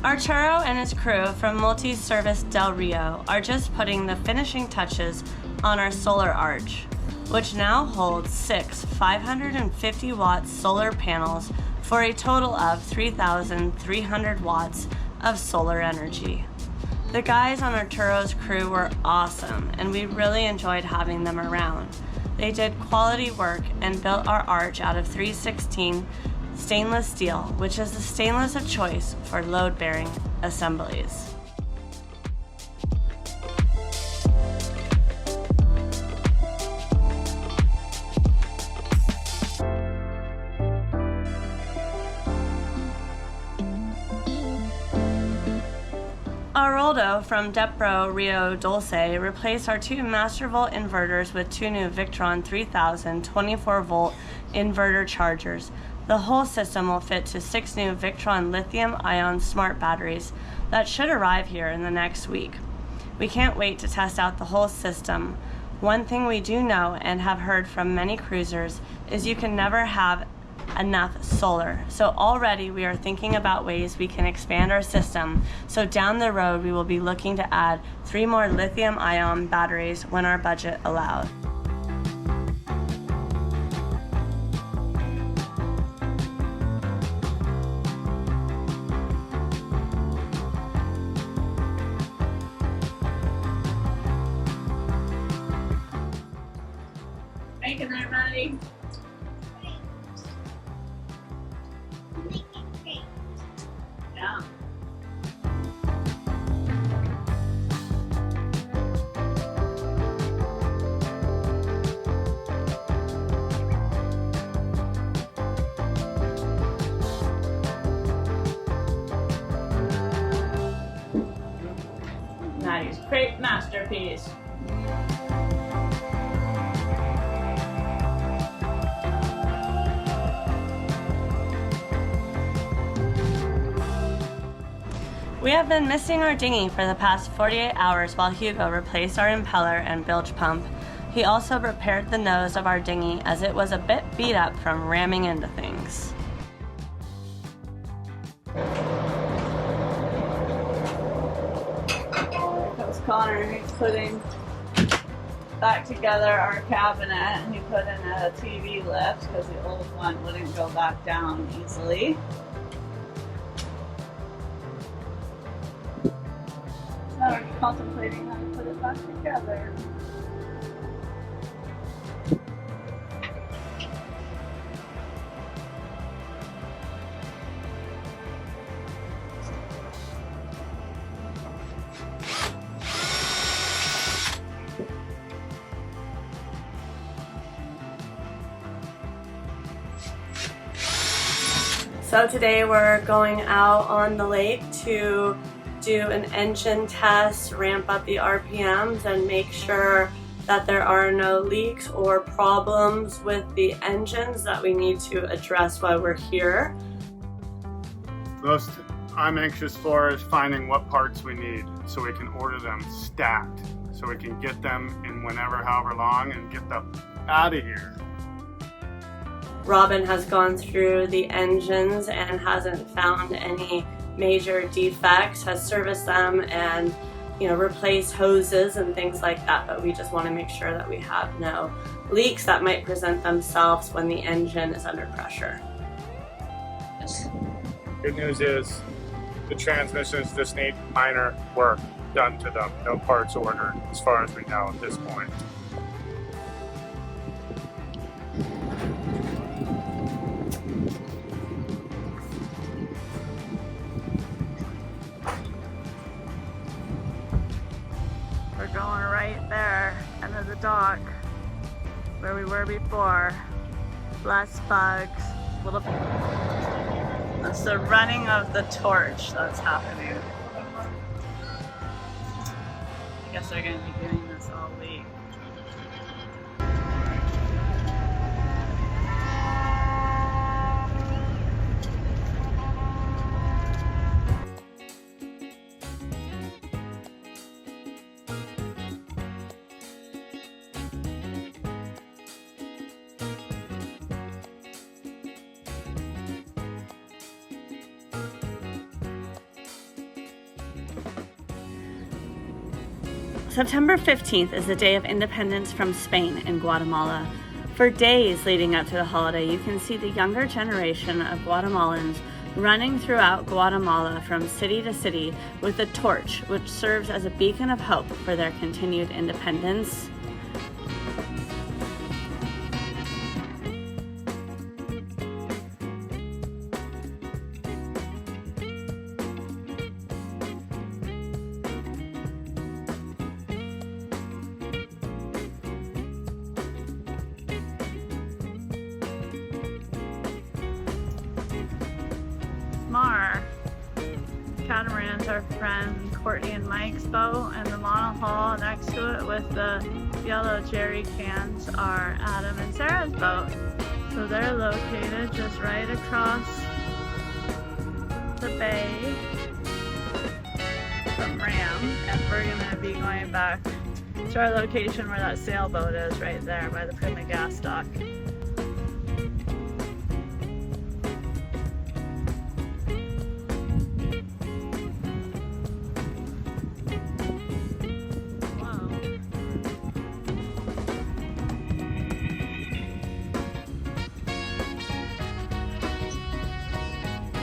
Arturo and his crew from Multi-Service Del Rio are just putting the finishing touches on our solar arch, which now holds 6 550-watt solar panels for a total of 3,300 watts of solar energy. The guys on Arturo's crew were awesome, and we really enjoyed having them around. They did quality work and built our arch out of 316 stainless steel, which is the stainless of choice for load-bearing assemblies. Aroldo from Depro Rio Dulce replaced our 2 Mastervolt inverters with 2 new Victron 3000 24-volt inverter chargers. The whole system will fit to 6 new Victron lithium-ion smart batteries that should arrive here in the next week. We can't wait to test out the whole system. One thing we do know and have heard from many cruisers is you can never have enough solar. So already we are thinking about ways we can expand our system. So down the road we will be looking to add 3 more lithium-ion batteries when our budget allows. Making there, Maddie? Yeah. Maddie's crepe masterpiece. We have been missing our dinghy for the past 48 hours while Hugo replaced our impeller and bilge pump. He also repaired the nose of our dinghy as it was a bit beat up from ramming into things. Here comes Connor. He's putting back together our cabinet, and he put in a TV lift because the old one wouldn't go back down easily. Now we're contemplating how to put it back together. So today we're going out on the lake to do an engine test, ramp up the RPMs, and make sure that there are no leaks or problems with the engines that we need to address while we're here. Most I'm anxious for is finding what parts we need so we can order them stacked, so we can get them in whenever, however long, and get them out of here. Robin has gone through the engines and hasn't found any major defects, has serviced them and replaced hoses and things like that, but we just want to make sure that we have no leaks that might present themselves when the engine is under pressure. Good news is the transmissions just need minor work done to them, no parts ordered as far as we know at this point. We're going right there under the dock where we were before. Less bugs, little. It's the running of the torch that's happening. I guess they're going to be doing this all week. September 15th is the day of independence from Spain in Guatemala. For days leading up to the holiday, you can see the younger generation of Guatemalans running throughout Guatemala from city to city with a torch, which serves as a beacon of hope for their continued independence. Catamaran's our friend Courtney and Mike's boat, and the monohull next to it with the yellow jerry cans are Adam and Sarah's boat. So they're located just right across the bay from Ram, and we're going to be going back to our location where that sailboat is, right there by the Prima gas dock.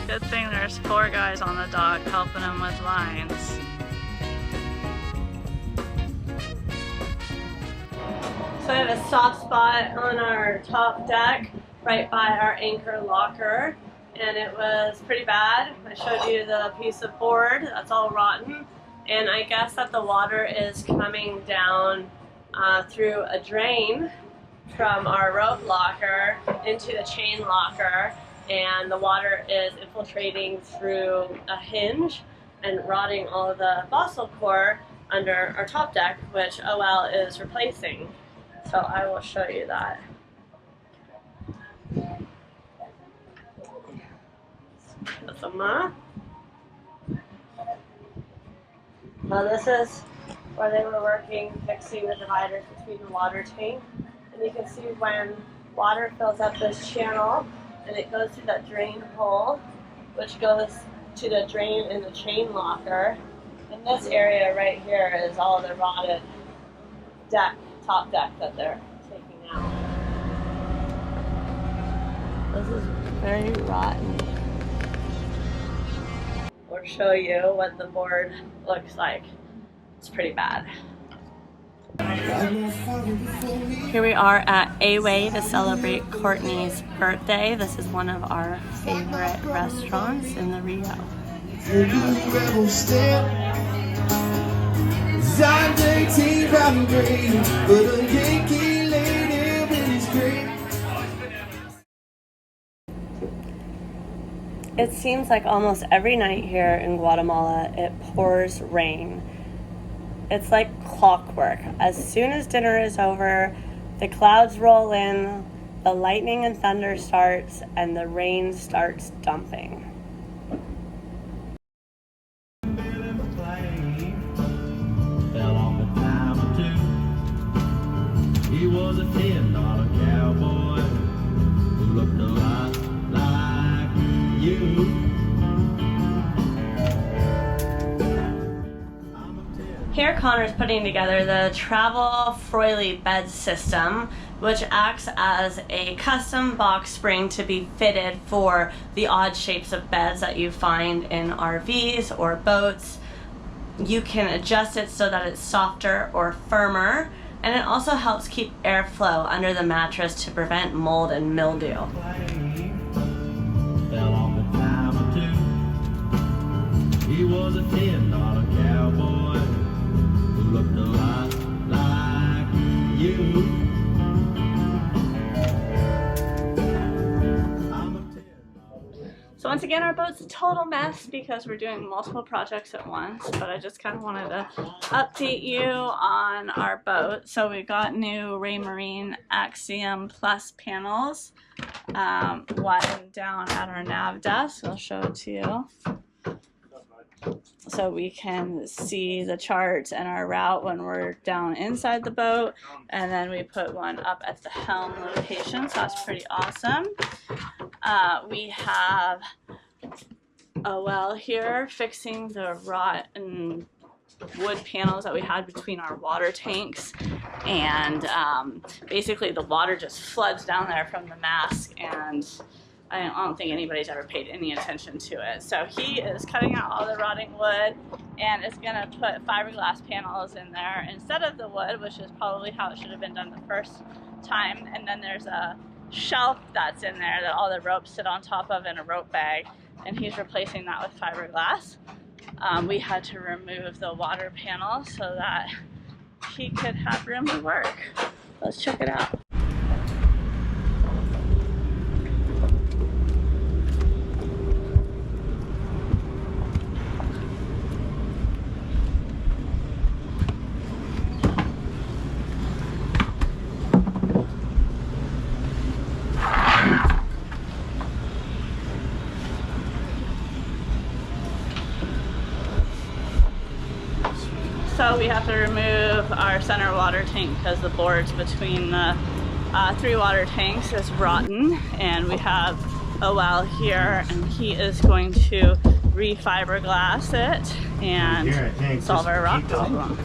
Good thing there's 4 guys on the dock helping them with lines. So we have a soft spot on our top deck right by our anchor locker, and it was pretty bad. I showed you the piece of board that's all rotten, and I guess that the water is coming down through a drain from our rope locker into the chain locker, and the water is infiltrating through a hinge and rotting all of the fossil core under our top deck, which OL is replacing. So I will show you that. Now this is where they were working, fixing the dividers between the water tank. And you can see when water fills up this channel, and it goes through that drain hole, which goes to the drain in the chain locker. And this area right here is all the rotted deck, top deck that they're taking out. This is very rotten. We'll show you what the board looks like. It's pretty bad. Here we are at A-Way to celebrate Courtney's birthday. This is one of our favorite restaurants in the Rio. It seems like almost every night here in Guatemala it pours rain. It's like clockwork. As soon as dinner is over, the clouds roll in, the lightning and thunder starts, and the rain starts dumping. He was a $10 cowboy who looked a lot like you. Here Connor's putting together the Travel Froily bed system, which acts as a custom box spring to be fitted for the odd shapes of beds that you find in RVs or boats. You can adjust it so that it's softer or firmer, and it also helps keep airflow under the mattress to prevent mold and mildew. He was a $10 cowboy who looked a lot like you. So once again, our boat's a total mess because we're doing multiple projects at once, but I just kind of wanted to update you on our boat. So we got new Marina Axiom Plus panels, one down at our nav desk. I'll show it to you. So we can see the charts and our route when we're down inside the boat, and then we put one up at the helm location, so that's pretty awesome. We have a well here fixing the rotten wood panels that we had between our water tanks, and basically the water just floods down there from the mast, and I don't think anybody's ever paid any attention to it. So he is cutting out all the rotting wood and is going to put fiberglass panels in there instead of the wood, which is probably how it should have been done the first time. And then there's a shelf that's in there that all the ropes sit on top of in a rope bag, and he's replacing that with fiberglass. We had to remove the water panel so that he could have room to work. Let's check it out. So we have to remove our center water tank because the boards between the 3 water tanks is rotten, and we have a well here, and he is going to re-fiberglass it and solve our rock problem.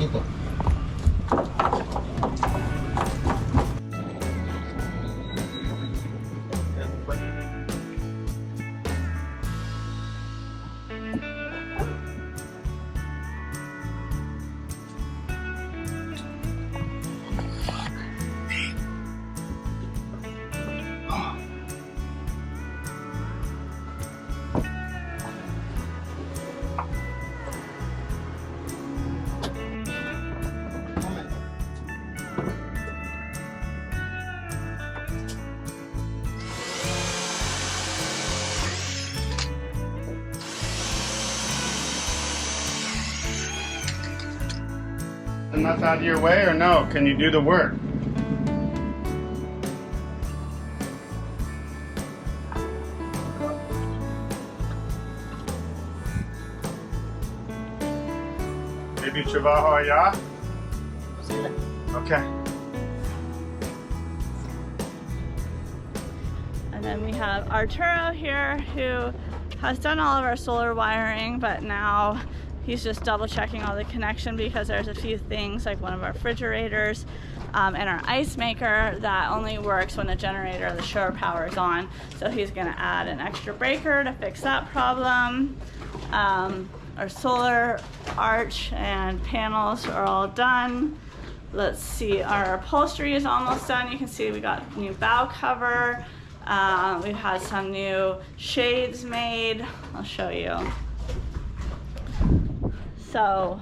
And that's out of your way, or no? Can you do the work? Maybe trabajo allá? Okay. And then we have Arturo here, who has done all of our solar wiring, but now he's just double checking all the connection because there's a few things like one of our refrigerators and our ice maker that only works when the generator or the shore power is on. So he's gonna add an extra breaker to fix that problem. Our solar arch and panels are all done. Let's see, our upholstery is almost done. You can see we got new bow cover. We've had some new shades made. I'll show you. So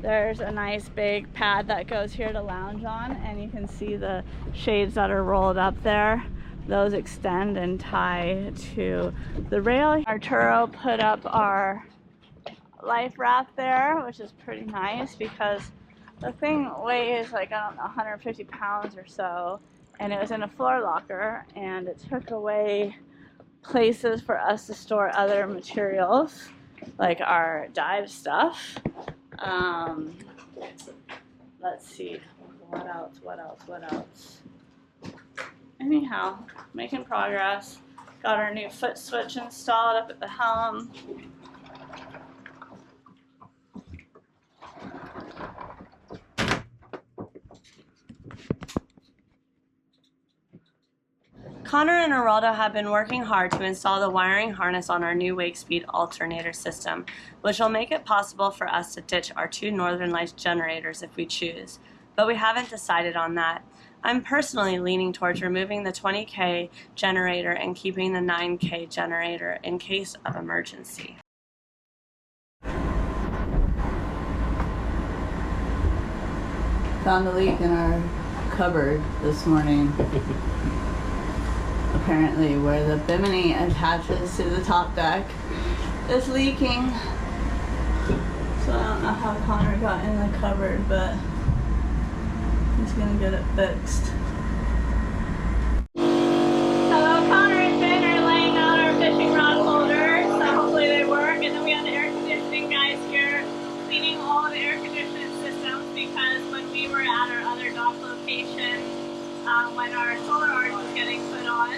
there's a nice big pad that goes here to lounge on, and you can see the shades that are rolled up there. Those extend and tie to the rail. Arturo put up our life raft there, which is pretty nice because the thing weighs like, I don't know, 150 pounds or so, and it was in a floor locker, and it took away places for us to store other materials like our dive stuff. Let's see, what else? Anyhow, making progress. Got our new foot switch installed up at the helm. Connor and Geraldo have been working hard to install the wiring harness on our new Wakespeed alternator system, which will make it possible for us to ditch our 2 Northern Lights generators if we choose. But we haven't decided on that. I'm personally leaning towards removing the 20K generator and keeping the 9K generator in case of emergency. Found a leak in our cupboard this morning. apparently where the bimini attaches to the top deck is leaking. So I don't know how Connor got in the cupboard, but he's gonna get it fixed. So Connor and Ben are laying out our fishing rod holders, so hopefully they work. And then we have the air conditioning guys here cleaning all the air conditioning systems, because when we were at our other dock location, when our solar arch was getting put on,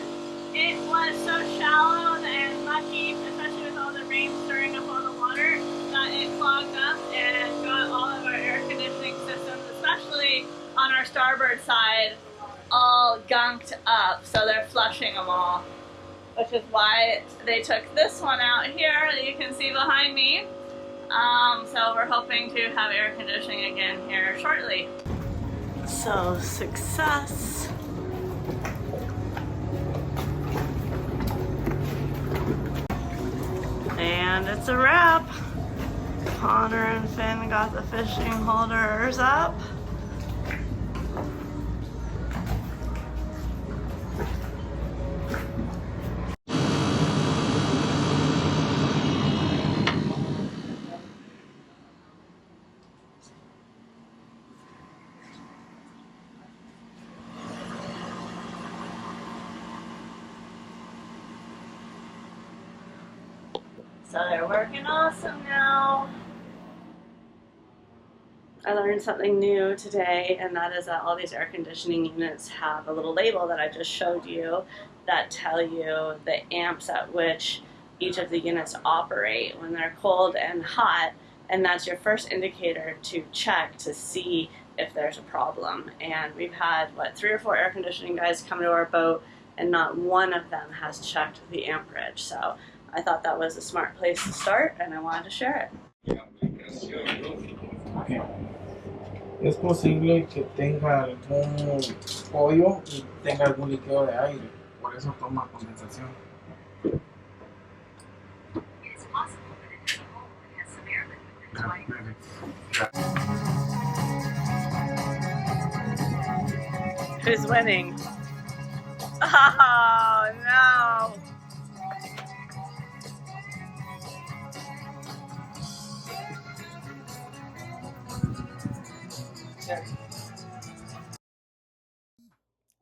it was so shallow and mucky, especially with all the rain stirring up all the water, that it clogged up and got all of our air conditioning systems, especially on our starboard side, all gunked up. So they're flushing them all, which is why they took this one out here that you can see behind me. So we're hoping to have air conditioning again here shortly. So success. And it's a wrap. Connor and Finn got the fishing holders up. So they're working awesome now. I learned something new today, and that is that all these air conditioning units have a little label that I just showed you that tell you the amps at which each of the units operate when they're cold and hot, and that's your first indicator to check to see if there's a problem. And we've had, what, 3 or 4 air conditioning guys come to our boat, and not one of them has checked the amperage. So I thought that was a smart place to start, and I wanted to share it. Es posible que tenga algún hoyo y tenga algún líquido de aire, por eso toma condensación. It's possible that it is a hole that has some air liquid that's Who's winning? Oh no!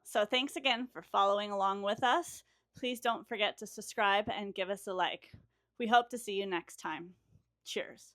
So thanks again for following along with us. Please don't forget to subscribe and give us a like. We hope to see you next time. Cheers.